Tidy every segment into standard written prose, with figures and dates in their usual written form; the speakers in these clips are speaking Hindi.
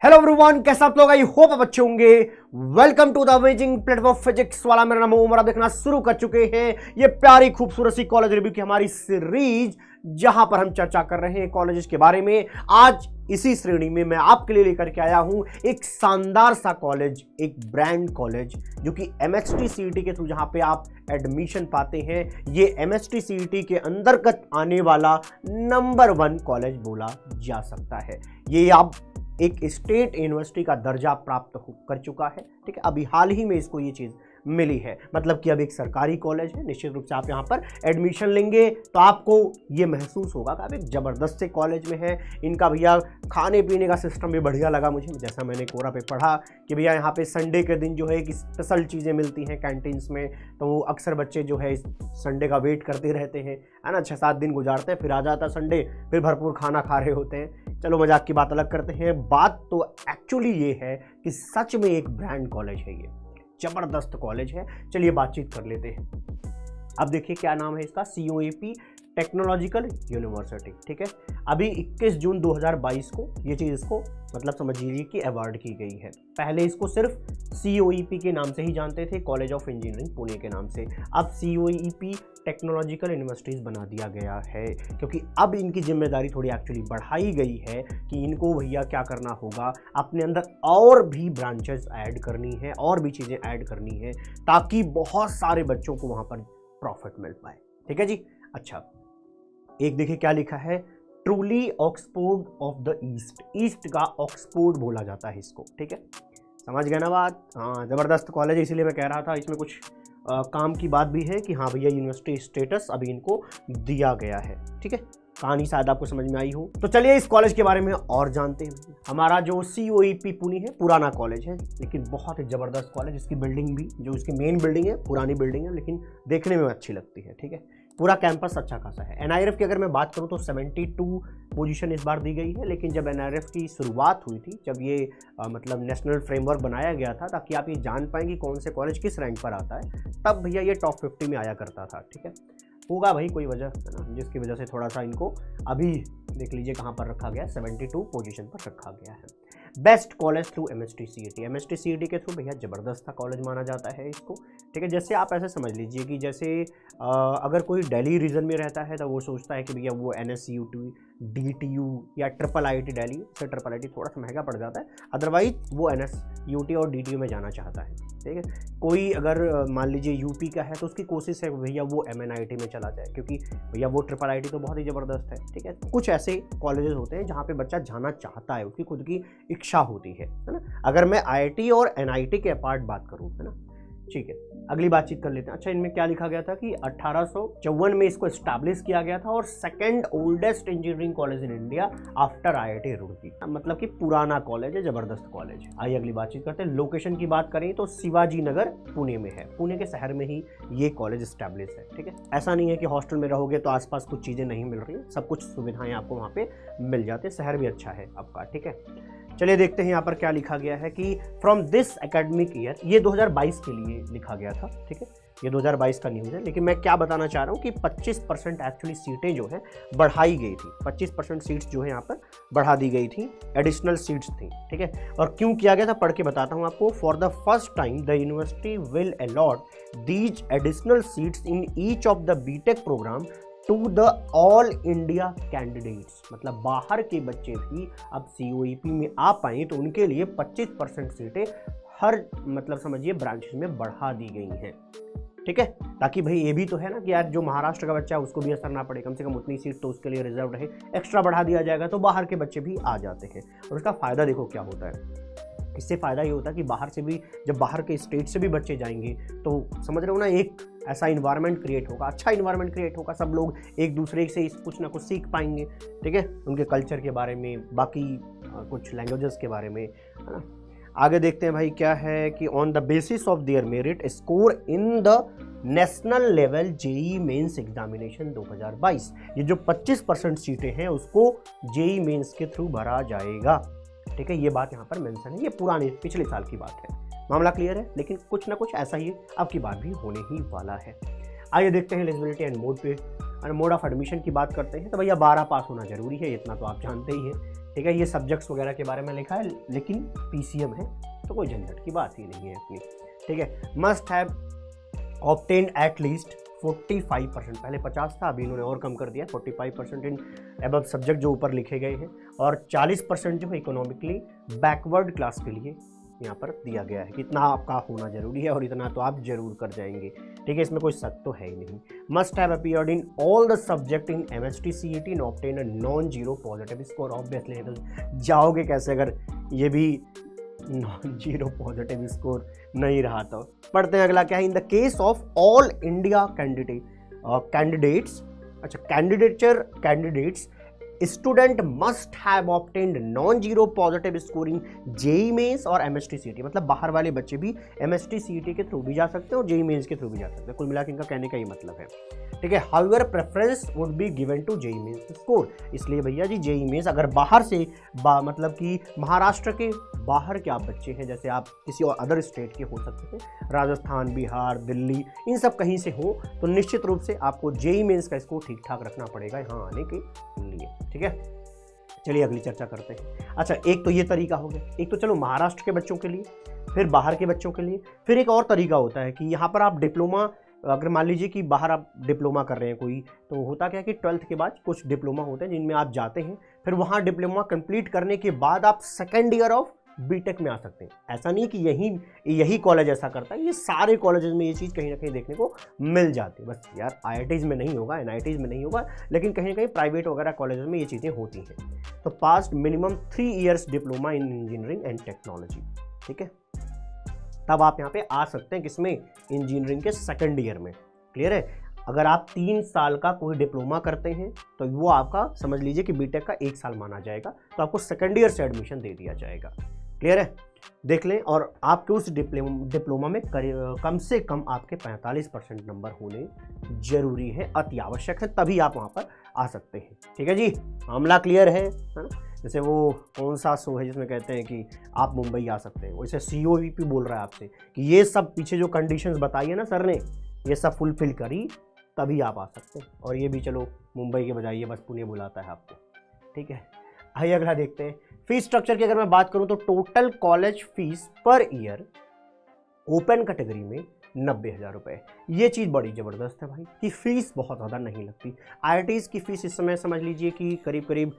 हेलो एवरीवन, कैसा आप लोग? आई होप आप अच्छे होंगे। Welcome to the amazing platform Physics Wallah. मेरा नाम उमर। आप देखना शुरू कर चुके हैं ये प्यारी खूबसूरत सी कॉलेज रिव्यू की हमारी सीरीज, जहां पर हम चर्चा कर रहे हैं कॉलेजेस के बारे में। आज इसी श्रेणी में मैं आपके लिए लेकर के आया हूं एक शानदार सा कॉलेज, एक ब्रांड कॉलेज, जो कि एमएसटी सीईटी के थ्रू जहां पे आप एडमिशन पाते हैं। ये एमएसटी सीईटी के अंतर्गत आने वाला नंबर 1 कॉलेज बोला जा सकता है। ये आप एक स्टेट यूनिवर्सिटी का दर्जा प्राप्त कर चुका है। ठीक है, अभी हाल ही में इसको ये चीज़ मिली है, मतलब कि अब एक सरकारी कॉलेज है। निश्चित रूप से आप यहाँ पर एडमिशन लेंगे तो आपको ये महसूस होगा कि आप एक ज़बरदस्त से कॉलेज में है। इनका भैया खाने पीने का सिस्टम भी बढ़िया लगा मुझे, जैसा मैंने कोरा पे पढ़ा कि भैया यहाँ पे संडे के दिन जो है कि स्पेशल चीज़ें मिलती हैं कैंटीन्स में, तो अक्सर बच्चे जो है संडे का वेट करते रहते हैं, है ना। 6-7 दिन गुजारते हैं, फिर आ जाता संडे, फिर भरपूर खाना खा रहे होते हैं। चलो मजाक की बात अलग करते हैं। बात तो एक्चुअली ये है कि सच में एक ब्रांड कॉलेज है, ये जबरदस्त कॉलेज है। चलिए बातचीत कर लेते हैं। अब देखिए क्या नाम है इसका, COAP टेक्नोलॉजिकल यूनिवर्सिटी। ठीक है, अभी 21 जून 2022 को ये चीज़ इसको मतलब समझ लीजिए कि अवार्ड की गई है। पहले इसको सिर्फ COEP के नाम से ही जानते थे, कॉलेज ऑफ इंजीनियरिंग पुणे के नाम से। अब COEP टेक्नोलॉजिकल यूनिवर्सिटीज़ बना दिया गया है, क्योंकि अब इनकी जिम्मेदारी थोड़ी एक्चुअली बढ़ाई गई है कि इनको भैया क्या करना होगा, अपने अंदर और भी ब्रांचेस ऐड करनी है, और भी चीज़ें ऐड करनी है, ताकि बहुत सारे बच्चों को वहाँ पर प्रॉफिट मिल पाए। ठीक है जी। अच्छा, एक देखिए क्या लिखा है, truly Oxford of the east. East का ऑक्सफोर्ड बोला जाता है इसको। ठीक है, समझ गए ना बात? हाँ, ज़बरदस्त कॉलेज है, इसीलिए मैं कह रहा था इसमें कुछ काम की बात भी है कि हाँ भैया यूनिवर्सिटी स्टेटस अभी इनको दिया गया है। ठीक है, कहानी शायद आपको समझ में आई हो। तो चलिए इस कॉलेज के बारे में और जानते हैं। हमारा जो COEP पुणे है, पुराना कॉलेज है, लेकिन बहुत ही ज़बरदस्त कॉलेज। इसकी बिल्डिंग भी, जो इसकी मेन बिल्डिंग है, पुरानी बिल्डिंग है, लेकिन देखने में अच्छी लगती है। ठीक है, पूरा कैंपस अच्छा खासा है। NIRF की अगर मैं बात करूं तो 72 पोजीशन इस बार दी गई है, लेकिन जब NIRF की शुरुआत हुई थी, जब ये मतलब नेशनल फ्रेमवर्क बनाया गया था ताकि आप ये जान पाएँ कि कौन से कॉलेज किस रैंक पर आता है, तब भैया ये टॉप 50 में आया करता था। ठीक है, होगा भाई कोई वजह, है ना, जिसकी वजह से थोड़ा सा इनको अभी देख लीजिए कहाँ पर रखा गया, 72 पोजीशन पर रखा गया है। Best college through MST CET के थ्रू भैया ज़बरदस्त का कॉलेज माना जाता है इसको। ठीक है, जैसे आप ऐसे समझ लीजिए कि जैसे अगर कोई दिल्ली रीजन में रहता है तो वो सोचता है कि भैया वो NSUT, DTU या IIIT दिल्ली से IIIT थोड़ा सा महंगा पड़ जाता है, अदरवाइज वो NSUT और DTU में जाना चाहता है। ठीक है, कोई अगर मान लीजिए यूपी का है तो उसकी कोशिश है भैया वो MNIT में चला जाए, क्योंकि भैया वो IIIT तो बहुत ही ज़बरदस्त है। ठीक है, कुछ ऐसे कॉलेजेस होते हैं जहाँ पे बच्चा जाना चाहता है, उसकी खुद की इच्छा होती है ना। अगर मैं IIT और NIT के अपार्ट बात करूँ, है ना, ठीक है, अगली बातचीत कर लेते हैं। अच्छा, इनमें क्या लिखा गया था कि 1854 में इसको एस्टैब्लिश किया गया था, और second oldest engineering college in India after IIT Roorkee, मतलब कि पुराना कॉलेज है, जबरदस्त कॉलेज है। आइए अगली बातचीत करते हैं। लोकेशन की बात करें तो शिवाजी नगर पुणे में है, पुणे के शहर में ही ये कॉलेज एस्टैब्लिश है। ठीक है, ऐसा नहीं है कि हॉस्टल में रहोगे तो आसपास कुछ चीज़ें नहीं मिल रही, सब कुछ सुविधाएं आपको वहाँ पे मिल जाती है। शहर भी अच्छा है आपका। ठीक है, चलिए देखते हैं यहाँ पर क्या लिखा गया है कि फ्रॉम दिस एकेडमिक ईयर, ये 2022 के लिए लिखा गया था। ठीक है, ये 2022 का न्यूज़ है, लेकिन मैं क्या बताना चाह रहा हूँ कि 25% एक्चुअली सीटें जो है बढ़ाई गई थी। 25% सीट्स जो है यहाँ पर बढ़ा दी गई थी, एडिशनल सीट्स थी। ठीक है, और क्यों किया गया था पढ़ के बताता हूँ आपको। For the first time the university will allot these additional seats in each of the BTech program to the all India candidates, मतलब बाहर के बच्चे भी अब COEP में आ पाए तो उनके लिए 25% सीटें हर मतलब समझिए ब्रांचेस में बढ़ा दी गई हैं। ठीक है, ताकि भाई ये भी तो है ना कि यार जो महाराष्ट्र का बच्चा है उसको भी असर ना पड़े, कम से कम उतनी सीट तो उसके लिए रिजर्व रहे। एक्स्ट्रा बढ़ा दिया जाएगा तो बाहर के बच्चे भी आ जाते हैं, और उसका फ़ायदा देखो क्या होता है। इससे फ़ायदा ये होता है कि बाहर से भी, जब बाहर के स्टेट से भी बच्चे जाएंगे तो समझ रहे हो ना, एक ऐसा इन्वायरमेंट क्रिएट होगा, अच्छा इन्वायरमेंट क्रिएट होगा, सब लोग एक दूसरे से कुछ ना कुछ सीख पाएंगे। ठीक है, उनके कल्चर के बारे में, बाकी कुछ लैंग्वेजेस के बारे में, है ना। आगे देखते हैं भाई क्या है कि on the basis of their merit score in the national level JEE mains examination 2022, ये जो 25% सीटें हैं उसको JEE मेंस के थ्रू भरा जाएगा। ठीक है, ये बात यहाँ पर मेंशन है, ये पुराने पिछले साल की बात है। मामला क्लियर है, लेकिन कुछ ना कुछ ऐसा ही अब की बात भी होने ही वाला है। आइए देखते हैं एलिजिबिलिटी एंड मोड पे, मोड ऑफ एडमिशन की बात करते हैं तो भैया 12 पास होना जरूरी है, इतना तो आप जानते ही हैं। ठीक है। ये सब्जेक्ट्स वगैरह के बारे में लिखा है, लेकिन पीसीएम है तो कोई झंझट की बात ही नहीं है अपनी, ठीक है। Must have obtained at least 45%, पहले 50 था, अभी इन्होंने और कम कर दिया 45% इन अबव सब्जेक्ट जो ऊपर लिखे गए हैं, और 40% जो है इकोनॉमिकली बैकवर्ड क्लास के लिए यहाँ पर दिया गया है कि इतना आपका होना जरूरी है और इतना तो आप जरूर कर जाएंगे, ठीक है। इसमें कोई शक तो है ही नहीं। Must have appeared in all the subject in MST CET and obtain a non zero positive score. Obviously तो जाओगे कैसे अगर ये भी नॉन जीरो पॉजिटिव स्कोर नहीं रहा तो। पढ़ते हैं अगला क्या है। In the case of all India candidates, अच्छा candidates student must have obtained non zero positive score in JEE mains और MST CET। मतलब बाहर वाले बच्चे भी MST CET के थ्रू भी जा सकते हैं और जेई मेंस के थ्रू भी जा सकते हैं। कुल मिलाकर इनका कहने का ये मतलब है, ठीक है। However preference would be given to JEE mains score. इसलिए भैया जी जेई मेंस अगर बाहर से मतलब कि महाराष्ट्र के बाहर के आप बच्चे हैं, जैसे आप किसी और अदर स्टेट के हो सकते हैं, राजस्थान, बिहार, दिल्ली, इन सब कहीं से हो, तो निश्चित रूप से आपको जेई मेंस का स्कोर ठीक ठाक रखना पड़ेगा यहाँ आने के लिए, ठीक है। चलिए अगली चर्चा करते हैं। अच्छा, एक तो ये तरीका हो गया, एक तो चलो महाराष्ट्र के बच्चों के लिए, फिर बाहर के बच्चों के लिए, फिर एक और तरीका होता है कि यहाँ पर आप डिप्लोमा, अगर मान लीजिए कि बाहर आप डिप्लोमा कर रहे हैं कोई, तो होता क्या है कि 12th के बाद कुछ डिप्लोमा होते हैं जिनमें आप जाते हैं, फिर वहाँ डिप्लोमा कंप्लीट करने के बाद आप सेकेंड ईयर ऑफ बीटेक में आ सकते हैं। ऐसा नहीं कि यही कॉलेज ऐसा करता है, ये सारे कॉलेजेस में ये चीज़ कहीं ना कहीं देखने को मिल जाती है। बस यार IITs में नहीं होगा, NITs में नहीं होगा, लेकिन कहीं ना कहीं प्राइवेट वगैरह कॉलेजेस में ये चीज़ें होती हैं। तो past minimum 3 years diploma in engineering and technology, ठीक है, तब आप यहाँ पे आ सकते हैं किसमें, इंजीनियरिंग के सेकेंड ईयर में। क्लियर है। अगर आप 3 साल का कोई डिप्लोमा करते हैं तो वो आपका समझ लीजिए कि बीटेक का 1 साल माना जाएगा, तो आपको सेकेंड ईयर से एडमिशन दे दिया जाएगा। क्लियर है, देख लें। और आपके उस डिप्लोमा में कम से कम आपके 45% नंबर होने जरूरी है, अति आवश्यक है, तभी आप वहाँ पर आ सकते हैं, ठीक है जी। मामला क्लियर है ना। जैसे वो कौन सा शो है जिसमें कहते हैं कि आप मुंबई आ सकते हैं, वैसे COVP बोल रहा है आपसे कि ये सब पीछे जो कंडीशंस बताई है ना सर ने, ये सब फुलफिल करी तभी आप आ सकते हैं। और ये भी चलो मुंबई के बजाय ये बस पुणे बुलाता है आपको, ठीक है। आइए अगला देखते हैं। फीस स्ट्रक्चर की अगर मैं बात करूं तो total college fees per year open category में 90,000 रुपये। ये चीज़ बड़ी ज़बरदस्त है भाई कि फ़ीस बहुत ज़्यादा नहीं लगती। IITs की फ़ीस इस समय समझ लीजिए कि करीब करीब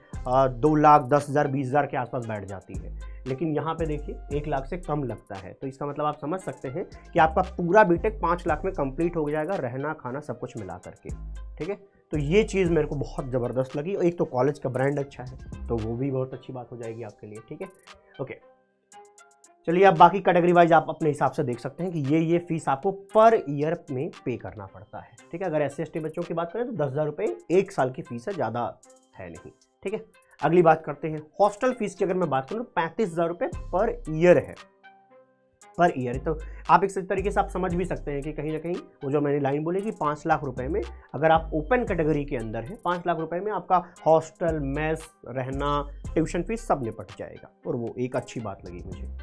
2,10,000 20,000 के आसपास बैठ जाती है, लेकिन यहाँ पे देखिए 1 लाख से कम लगता है। तो इसका मतलब आप समझ सकते हैं कि आपका पूरा बीटेक 5 लाख में कंप्लीट हो जाएगा, रहना खाना सब कुछ मिला करके, ठीक है। तो ये चीज़ मेरे को बहुत ज़बरदस्त लगी। एक तो कॉलेज का ब्रांड अच्छा है, तो वो भी बहुत अच्छी बात हो जाएगी आपके लिए, ठीक है। ओके, चलिए अब बाकी कैटेगरी वाइज आप अपने हिसाब से देख सकते हैं कि ये फीस आपको पर ईयर में पे करना पड़ता है, ठीक है। अगर SC/ST बच्चों की बात करें तो 10,000 रुपये 1 साल की फीस है, ज़्यादा है नहीं, ठीक है। अगली बात करते हैं हॉस्टल फीस की। अगर मैं बात करूँ तो 35,000 रुपये पर ईयर है, पर ईयर। तो आप एक तरीके से आप समझ भी सकते हैं कि कहीं ना कहीं वो जो मैंने लाइन बोली कि 5 लाख रुपए में अगर आप ओपन कैटेगरी के अंदर हैं, 5 लाख रुपए में आपका हॉस्टल, मेस, रहना, ट्यूशन फीस सब निपट जाएगा। और वो एक अच्छी बात लगी मुझे,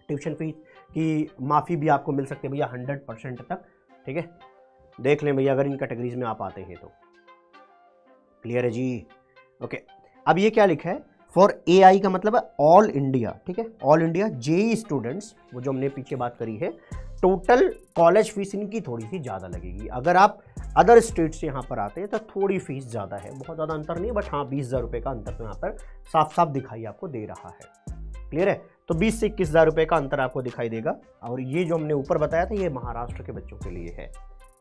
ट्यूशन फीस की माफ़ी भी आपको मिल सकती है भैया 100% तक, ठीक है। देख लें भैया अगर इन कैटेगरीज में आप आते हैं तो। क्लियर है जी। ओके, अब ये क्या लिखा है, फॉर AI का मतलब है ऑल इंडिया, ठीक है। ऑल इंडिया JEE स्टूडेंट्स, वो जो हमने पीछे बात करी है, टोटल कॉलेज फीस इनकी थोड़ी सी ज़्यादा लगेगी। अगर आप अदर स्टेट से यहाँ पर आते हैं तो थोड़ी फीस ज़्यादा है, बहुत ज़्यादा अंतर नहीं, बट हाँ 20,000 रुपये का अंतर तो यहाँ पर साफ साफ दिखाई आपको दे रहा है। क्लियर है। तो 20 से 21,000 रुपये का अंतर आपको दिखाई देगा। और ये जो हमने ऊपर बताया था ये महाराष्ट्र के बच्चों के लिए है,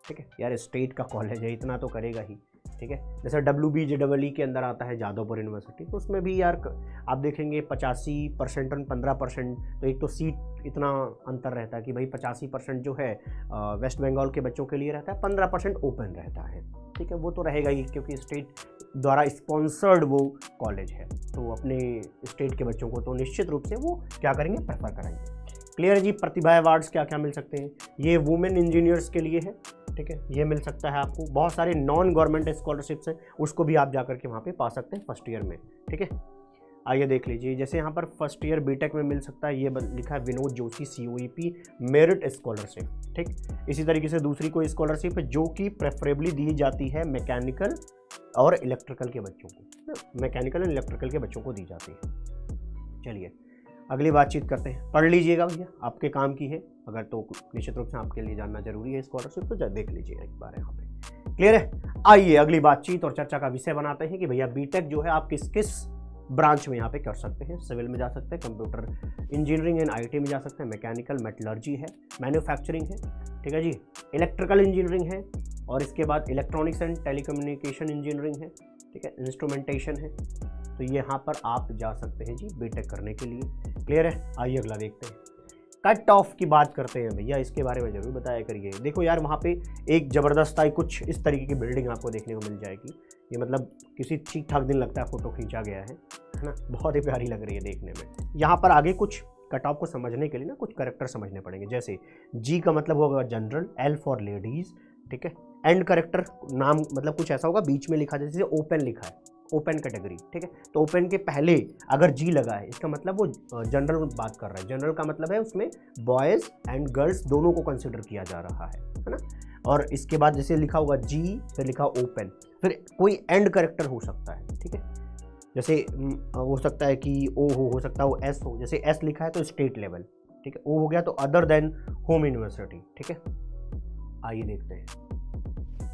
ठीक है। यार स्टेट का कॉलेज है, इतना तो करेगा ही, ठीक है। जैसे WBJEE के अंदर आता है जादवपुर यूनिवर्सिटी, तो उसमें भी यार आप देखेंगे 85% और 15%, तो एक तो सीट इतना अंतर रहता है कि भाई 85% जो है वेस्ट बंगाल के बच्चों के लिए रहता है, 15% ओपन रहता है, ठीक है। वो तो रहेगा ही क्योंकि स्टेट द्वारा स्पॉन्सर्ड वो कॉलेज है, तो अपने स्टेट के बच्चों को तो निश्चित रूप से वो क्या करेंगे, प्रेफर करेंगे। क्लियर जी। प्रतिभा अवार्ड्स क्या क्या मिल सकते हैं, ये वुमेन इंजीनियर्स के लिए है, ठीक है, ये मिल सकता है आपको। बहुत सारे नॉन गवर्नमेंट स्कॉलरशिप्स हैं, उसको भी आप जाकर के वहाँ पे पा सकते हैं फर्स्ट ईयर में, ठीक है। आइए देख लीजिए, जैसे यहाँ पर फर्स्ट ईयर बीटेक में मिल सकता है, ये लिखा है Vinod Joshi COEP merit scholarship, ठीक। इसी तरीके से दूसरी कोई स्कॉलरशिप है जो कि प्रेफरेबली दी जाती है मैकेनिकल और इलेक्ट्रिकल के बच्चों को, मैकेनिकल एंड इलेक्ट्रिकल के बच्चों को दी जाती है। चलिए अगली बातचीत करते हैं। पढ़ लीजिएगा भैया, आपके काम की है, अगर तो निश्चित रूप से आपके लिए जानना जरूरी है स्कॉलरशिप, तो देख लीजिएगा एक बार यहाँ पे। क्लियर है? आइए अगली बातचीत और चर्चा का विषय बनाते हैं कि भैया बीटेक जो है आप किस किस ब्रांच में यहाँ पे कर सकते हैं। सिविल में जा सकते हैं, कंप्यूटर इंजीनियरिंग एंड आईटी में जा सकते हैं, मैकेनिकल मेटलर्जी है, मैन्युफैक्चरिंग है, ठीक है जी, इलेक्ट्रिकल इंजीनियरिंग है, और इसके बाद इलेक्ट्रॉनिक्स एंड टेलीकम्युनिकेशन इंजीनियरिंग है, ठीक है, इंस्ट्रूमेंटेशन है। तो यहाँ पर आप जा सकते हैं जी बीटेक करने के लिए। क्लियर है? आइए अगला देखते हैं। कट ऑफ की बात करते हैं भैया, इसके बारे में जरूर बताया करिए। देखो यार, वहाँ पे एक ज़बरदस्त कुछ इस तरीके की बिल्डिंग आपको देखने को मिल जाएगी। ये मतलब किसी ठीक ठाक दिन लगता है फोटो खींचा गया है ना, बहुत ही प्यारी लग रही है देखने में। यहाँ पर आगे कुछ कट ऑफ को समझने के लिए ना कुछ कैरेक्टर समझने पड़ेंगे। जैसे जी का मतलब होगा जनरल, एल फॉर लेडीज़, ठीक है, एंड कैरेक्टर नाम मतलब कुछ ऐसा होगा बीच में लिखा, जैसे ओपन लिखा है, ओपन कैटेगरी, ठीक है। तो ओपन के पहले अगर जी लगा है, इसका मतलब वो जनरल बात कर रहा है। जनरल का मतलब है उसमें बॉयज़ एंड गर्ल्स दोनों को कंसिडर किया जा रहा है ना। और इसके बाद जैसे लिखा होगा जी, फिर लिखा ओपन, फिर कोई एंड कैरेक्टर हो सकता है, ठीक है। जैसे हो सकता है कि ओ हो सकता है वो एस हो। जैसे एस लिखा है तो स्टेट लेवल, ठीक है। ओ हो गया तो अदर देन होम यूनिवर्सिटी, ठीक है। आइए देखते हैं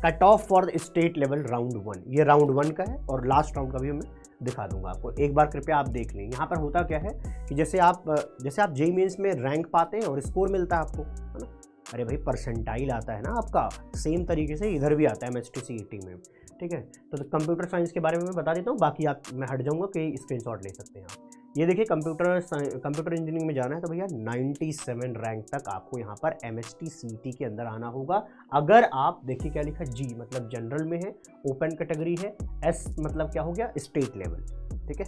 cut off for state level round 1। ये राउंड 1 का है और लास्ट राउंड का भी मैं दिखा दूंगा आपको। एक बार कृपया आप देख लें। यहाँ पर होता क्या है कि जैसे आप जेईई मेंस में रैंक पाते हैं और स्कोर मिलता है आपको, है ना। अरे भाई परसेंटाइल आता है ना आपका, सेम तरीके से इधर भी आता है MST CET में, ठीक है। तो कंप्यूटर साइंस के बारे में मैं बता देता हूँ, बाकी आप मैं हट जाऊँगा कि स्क्रीनशॉट ले सकते हैं आप। ये देखिए कंप्यूटर इंजीनियरिंग में जाना है तो भैया 97 रैंक तक आपको यहाँ पर MST CET के अंदर आना होगा। अगर आप देखिए क्या लिखा, जी मतलब जनरल में है, ओपन कैटेगरी है, एस मतलब क्या हो गया स्टेट लेवल, ठीक है।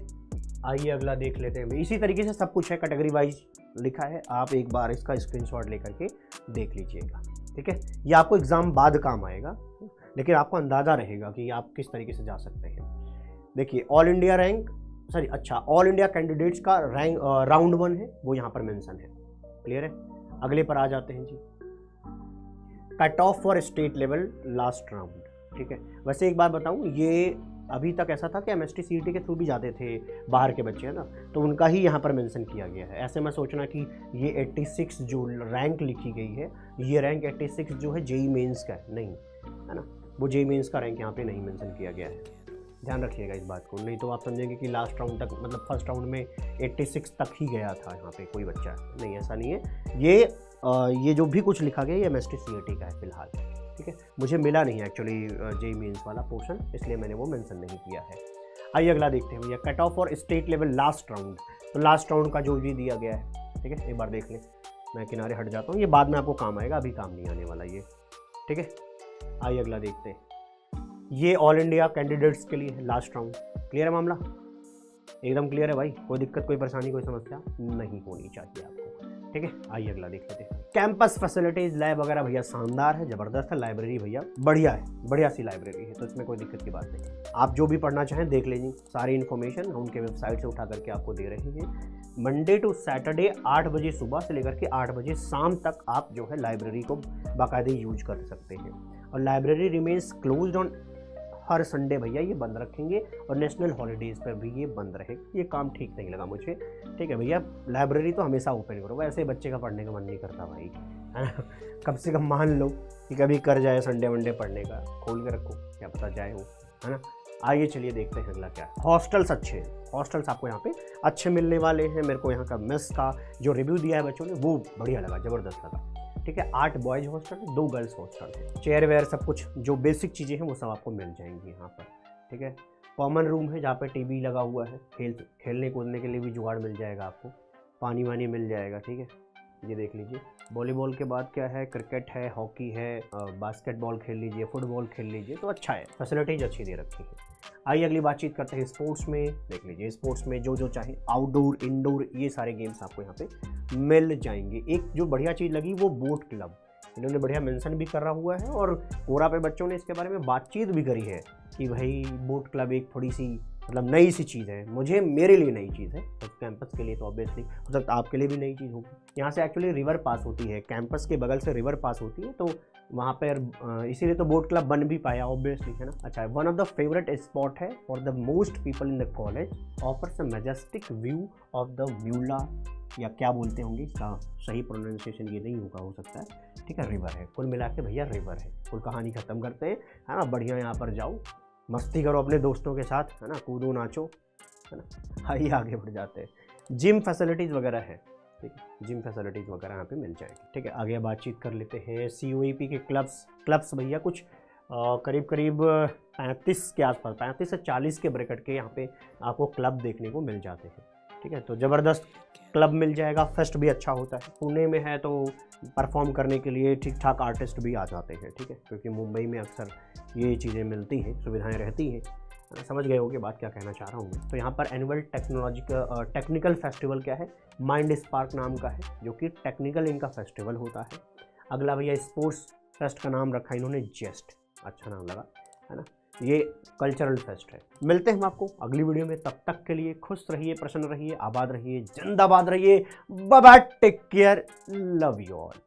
आइए अगला देख लेते हैं। इसी तरीके से सब कुछ है, कैटेगरी वाइज लिखा है। आप एक बार इसका स्क्रीनशॉट लेकर के देख लीजिएगा, ठीक है। ये आपको एग्जाम बाद काम आएगा, लेकिन आपको अंदाज़ा रहेगा कि आप किस तरीके से जा सकते हैं। देखिए ऑल इंडिया रैंक, सॉरी अच्छा, ऑल इंडिया कैंडिडेट्स का रैंक राउंड 1 है, वो यहाँ पर मेंशन है। क्लियर है? अगले पर आ जाते हैं जी। Cut off for state level last round, ठीक है। वैसे एक बात बताऊँ, ये अभी तक ऐसा था कि MST CET के थ्रू भी जाते थे बाहर के बच्चे, है ना, तो उनका ही यहाँ पर मेंशन किया गया है। ऐसे मैं सोचना कि ये 86 जो रैंक लिखी गई है, ये रैंक 86 जो है जेईई मेंस का है, नहीं है ना, वो जेईई मेंस का रैंक यहाँ पे नहीं मेंशन किया गया है। ध्यान रखिएगा इस बात को, नहीं तो आप समझेंगे कि लास्ट राउंड तक मतलब फर्स्ट राउंड में 86 तक ही गया था यहाँ पे कोई बच्चा। नहीं, ऐसा नहीं है। ये जो भी कुछ लिखा गया ये MST CET का है फिलहाल, ठीक है। मुझे मिला नहीं एक्चुअली जेईई मेंस वाला पोर्शन, इसलिए मैंने वो मेंशन नहीं किया है। आइए अगला देखते हैं भैया, कट ऑफ और स्टेट लेवल लास्ट राउंड। तो लास्ट राउंड का जो भी दिया गया है, ठीक है, एक बार देख लें। मैं किनारे हट जाता हूँ, ये बाद में आपको काम आएगा, अभी काम नहीं आने वाला ये, ठीक है। आइए अगला देखते हैं। ये ऑल इंडिया कैंडिडेट्स के लिए है लास्ट राउंड। क्लियर है मामला? एकदम क्लियर है भाई, कोई दिक्कत, कोई परेशानी, कोई समस्या नहीं होनी चाहिए आपको, ठीक है। आइए अगला देख लेते हैं। कैंपस फैसिलिटीज, लैब वगैरह भैया शानदार है, ज़बरदस्त है। लाइब्रेरी भैया बढ़िया है, बढ़िया सी लाइब्रेरी है, तो इसमें कोई दिक्कत की बात नहीं। आप जो भी पढ़ना चाहें देख लीजिए, सारी इन्फॉर्मेशन उनके वेबसाइट से उठा करके आपको दे रहे हैं। मंडे टू सैटरडे 8 बजे सुबह से लेकर के 8 बजे शाम तक आप जो है लाइब्रेरी को बाकायदे यूज कर सकते हैं। और library remains closed on her Sunday भैया, ये बंद रखेंगे, और नेशनल हॉलीडेज़ पर भी ये बंद रहेगा। ये काम ठीक नहीं लगा मुझे, ठीक है भैया। लाइब्रेरी तो हमेशा ओपन करो, वैसे बच्चे का पढ़ने का मन नहीं करता भाई, है ना। कम से कम मान लो कि कभी कर जाए संडे वनडे पढ़ने का, खोल के रखो, क्या पता जाए हो, है ना। आइए चलिए देखते हैं अगला क्या। हॉस्टल्स अच्छे हैं, हॉस्टल्स आपको यहाँ पे अच्छे मिलने वाले हैं। मेरे को यहाँ का मेस का जो रिव्यू दिया है बच्चों ने वो बढ़िया लगा, ज़बरदस्त लगा, ठीक है। 8 बॉयज़ हॉस्टल है, 2 गर्ल्स हॉस्टल है। चेयर वेयर सब कुछ जो बेसिक चीज़ें हैं वो सब आपको मिल जाएंगी यहाँ पर, ठीक है। कॉमन रूम है जहाँ पे टीवी लगा हुआ है, खेलने कूदने के लिए भी जुगाड़ मिल जाएगा आपको, पानी वानी मिल जाएगा, ठीक है। ये देख लीजिए। वॉलीबॉल के बाद क्या है, क्रिकेट है, हॉकी है, बास्केटबॉल खेल लीजिए, फुटबॉल खेल लीजिए, तो अच्छा है, फैसिलिटीज अच्छी दे रखी है। आइए अगली बातचीत करते हैं स्पोर्ट्स में। देख लीजिए स्पोर्ट्स में जो चाहे, आउटडोर इंडोर ये सारे गेम्स आपको यहाँ पे मिल जाएंगे। एक जो बढ़िया चीज़ लगी वो बोट क्लब, इन्होंने बढ़िया मेंशन भी करा हुआ है, और कोरा पे बच्चों ने इसके बारे में बातचीत भी करी है कि भाई बोट क्लब एक थोड़ी सी मतलब नई सी चीज़ है, मुझे मेरे लिए नई चीज़ है, तो कैंपस के लिए तो ऑब्वियसली हो सकता है आपके लिए भी नई चीज़ होगी। यहाँ से एक्चुअली रिवर पास होती है, कैंपस के बगल से रिवर पास होती है, तो वहाँ पर इसीलिए तो बोट क्लब बन भी पाया ऑब्वियसली, है ना। अच्छा, one of the favourite spot है for the most people in the college, offers a majestic view of the Mula, या क्या बोलते होंगे, इसका सही प्रोनाउंसिएशन ये नहीं होगा, हो सकता है, ठीक है। रिवर है, कुल मिला के भैया रिवर है। कुल कहानी ख़त्म करते हैं, है ना। बढ़िया यहाँ पर जाओ, मस्ती करो अपने दोस्तों के साथ, है ना, कूदो नाचो, है ना। आइए आगे बढ़ जाते हैं। जिम फैसिलिटीज़ वगैरह है, ठीक है, जिम फैसिलिटीज़ वगैरह यहाँ पे मिल जाएगी, ठीक है। आगे बातचीत कर लेते हैं। COEP के क्लब्स भैया कुछ करीब करीब 35 के आसपास, 35 से 40 के ब्रैकेट के यहाँ पे आपको क्लब देखने को मिल जाते हैं, ठीक है। तो ज़बरदस्त क्लब मिल जाएगा, फेस्ट भी अच्छा होता है। पुणे में है तो परफॉर्म करने के लिए ठीक ठाक आर्टिस्ट भी आ जाते हैं, ठीक है, क्योंकि मुंबई में अक्सर ये चीज़ें मिलती हैं, सुविधाएं रहती हैं। समझ गए होगे बात क्या कहना चाह रहा हूँ मैं। तो यहाँ पर एनुअल टेक्निकल फेस्टिवल क्या है, माइंड स्पार्क नाम का है, जो कि टेक्निकल इनका फेस्टिवल होता है। अगला भैया स्पोर्ट्स फेस्ट का नाम रखा इन्होंने जेस्ट, अच्छा नाम लगा, है ना। ये कल्चरल फेस्ट है। मिलते हैं हम आपको अगली वीडियो में, तब तक के लिए खुश रहिए, प्रसन्न रहिए, आबाद रहिए, जिंदाबाद रहिए। Bye bye, take care, love you all.